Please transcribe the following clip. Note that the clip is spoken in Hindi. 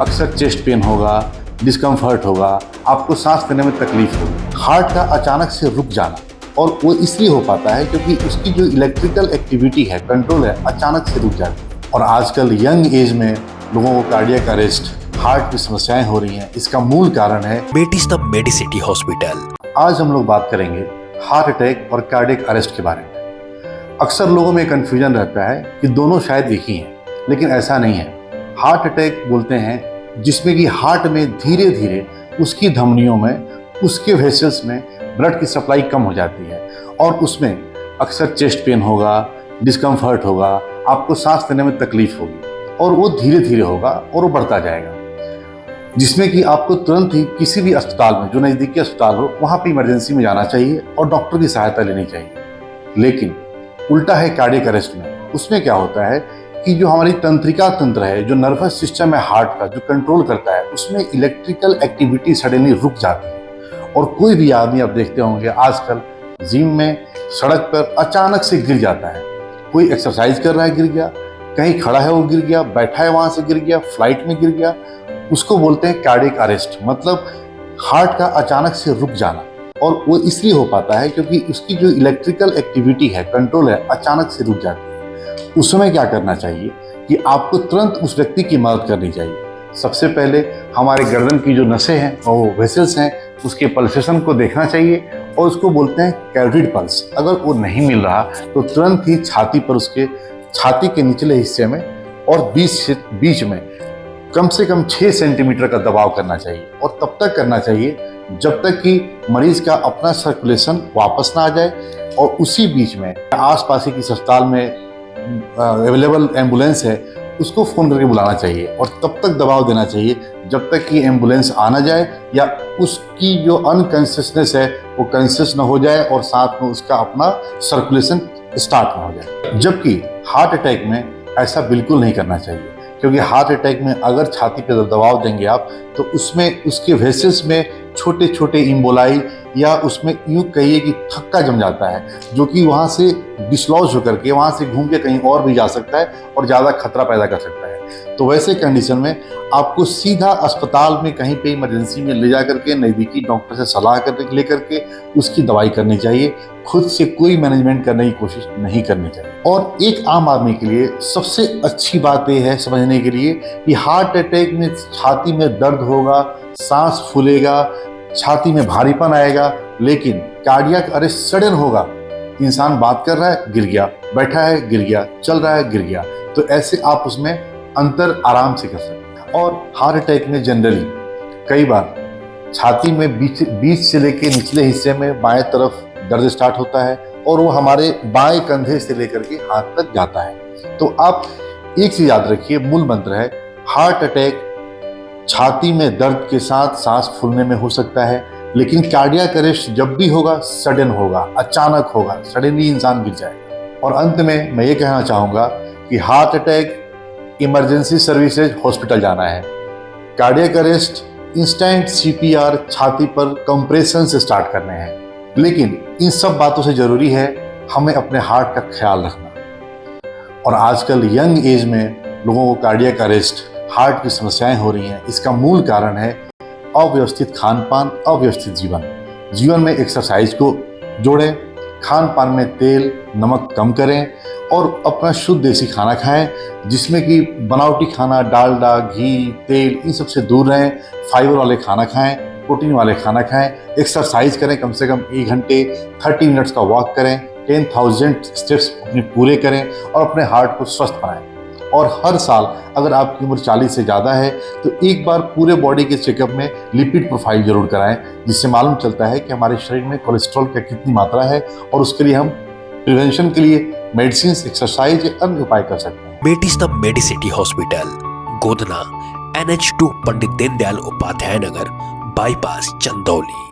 अक्सर चेस्ट पेन होगा, डिस्कम्फर्ट होगा, आपको सांस लेने में तकलीफ होगी। हार्ट का अचानक से रुक जाना, और वो इसलिए हो पाता है क्योंकि उसकी जो इलेक्ट्रिकल एक्टिविटी है, कंट्रोल है, अचानक से रुक जाती है। और आजकल यंग एज में लोगों को कार्डियक अरेस्ट, हार्ट की समस्याएं हो रही हैं। इसका मूल कारण है मेडिस द मेडिसिटी हॉस्पिटल। आज हम लोग बात करेंगे हार्ट अटैक और कार्डियक अरेस्ट के बारे में। अक्सर लोगों में कन्फ्यूजन रहता है कि दोनों शायद एक ही हैं, लेकिन ऐसा नहीं है। हार्ट अटैक बोलते हैं जिसमें कि हार्ट में धीरे धीरे उसकी धमनियों में, उसके वेसल्स में ब्लड की सप्लाई कम हो जाती है, और उसमें अक्सर चेस्ट पेन होगा, डिस्कम्फर्ट होगा, आपको सांस लेने में तकलीफ होगी, और वो धीरे धीरे होगा और वो बढ़ता जाएगा, जिसमें कि आपको तुरंत ही किसी भी अस्पताल में, जो नज़दीकी अस्पताल हो, वहाँ पे इमरजेंसी में जाना चाहिए और डॉक्टर की सहायता लेनी चाहिए। लेकिन उल्टा है कार्डियक अरेस्ट में। उसमें क्या होता है कि जो हमारी तंत्रिका तंत्र है, जो नर्वस सिस्टम है हार्ट का, जो कंट्रोल करता है, उसमें इलेक्ट्रिकल एक्टिविटी सडनली रुक जाती है। और कोई भी आदमी आप देखते होंगे आजकल जिम में, सड़क पर अचानक से गिर जाता है। कोई एक्सरसाइज कर रहा है, गिर गया, कहीं खड़ा है वो गिर गया, बैठा है वहाँ से गिर गया, फ्लाइट में गिर गया। उसको बोलते हैं कार्डियक अरेस्ट, मतलब हार्ट का अचानक से रुक जाना। और वो इसलिए हो पाता है क्योंकि उसकी जो इलेक्ट्रिकल एक्टिविटी है, कंट्रोल है, अचानक से रुक जाती है। उस समय क्या करना चाहिए कि आपको तुरंत उस व्यक्ति की मदद करनी चाहिए। सबसे पहले हमारे गर्दन की जो नसें हैं, वो वेसल्स हैं, उसके पल्सेशन को देखना चाहिए, और उसको बोलते हैं कैरोटिड पल्स। अगर वो नहीं मिल रहा तो तुरंत ही छाती पर, उसके छाती के निचले हिस्से में और बीच में कम से कम 6 सेंटीमीटर का दबाव करना चाहिए। और तब तक करना चाहिए जब तक कि मरीज का अपना सर्कुलेशन वापस ना आ जाए, और उसी बीच में आसपास ही किसी अस्पताल में अवेलेबल एम्बुलेंस है, उसको फ़ोन करके बुलाना चाहिए, और तब तक दबाव देना चाहिए जब तक कि एम्बुलेंस आ ना जाए, या उसकी जो अनकॉन्शियसनेस है वो कॉन्शियस ना हो जाए, और साथ में उसका अपना सर्कुलेशन स्टार्ट ना हो जाए। जबकि हार्ट अटैक में ऐसा बिल्कुल नहीं करना चाहिए, क्योंकि हार्ट अटैक में अगर छाती पर दबाव देंगे आप, तो उसमें उसके वेसल्स में छोटे छोटे इम्बोलाई, या उसमें यूँ कहिए कि थक्का जम जाता है, जो कि वहाँ से डिसलॉज होकर के वहाँ से घूम के कहीं और भी जा सकता है और ज़्यादा खतरा पैदा कर सकता है। तो वैसे कंडीशन में आपको सीधा अस्पताल में कहीं पे इमरजेंसी में ले जा करके नज़दीकी डॉक्टर से सलाह ले करके उसकी दवाई करनी चाहिए। खुद से कोई मैनेजमेंट करने की कोशिश नहीं करनी चाहिए। और एक आम आदमी के लिए सबसे अच्छी बात यह है समझने के लिए कि हार्ट अटैक में छाती में दर्द होगा, सांस फूलेगा, छाती में भारीपन आएगा, लेकिन कार्डियक अरेस्ट सडन होगा। इंसान बात कर रहा है, गिर गया, बैठा है, गिर गया, चल रहा है, गिर गया। तो ऐसे आप उसमें अंतर आराम से कर सकते हैं। और हार्ट अटैक में जनरली कई बार छाती में बीच से लेके निचले हिस्से में बाएं तरफ दर्द स्टार्ट होता है, और वो हमारे बाएं कंधे से लेकर के हाथ तक जाता है। तो आप एक चीज याद रखिए, मूल मंत्र है, हार्ट अटैक छाती में दर्द के साथ सांस फूलने में हो सकता है, लेकिन कार्डियक अरेस्ट जब भी होगा सडन होगा, अचानक होगा, सडनली इंसान गिर जाएगा। और अंत में मैं ये कहना चाहूँगा कि heart attack emergency services hospital जाना है। कार्डियक अरेस्ट इंस्टेंट CPR छाती पर कंप्रेशन से स्टार्ट करने हैं। लेकिन इन सब बातों से ज़रूरी है हमें अपने हार्ट का ख्याल रखना। और आजकल यंग एज में लोगों को कार्डियक अरेस्ट, हार्ट की समस्याएं हो रही हैं। इसका मूल कारण है अव्यवस्थित खान पान, अव्यवस्थित जीवन में एक्सरसाइज को जोड़ें, खान पान में तेल नमक कम करें, और अपना शुद्ध देसी खाना खाएं, जिसमें कि बनावटी खाना, डालडा, घी, तेल, इन सब से दूर रहें। फाइबर वाले खाना खाएं, प्रोटीन वाले खाना खाएं, एक्सरसाइज करें, कम से कम 1 घंटे 30 मिनट्स का वॉक करें, 10,000 स्टेप्स अपने पूरे करें, और अपने हार्ट को स्वस्थ बनाएं। और हर साल अगर आपकी उम्र 40 से ज़्यादा है तो एक बार पूरे बॉडी के चेकअप में लिपिड प्रोफाइल जरूर कराएं, जिससे मालूम चलता है कि हमारे शरीर में कोलेस्ट्रॉल का कितनी मात्रा है, और उसके लिए हम प्रिवेंशन के लिए मेडिसिन, एक्सरसाइज या अन्य उपाय कर सकते हैं। मेडिस the Medicity hospital, Godna, NH2 Pandit Deendayal Upadhyay Nagar, bypass, Chandauli.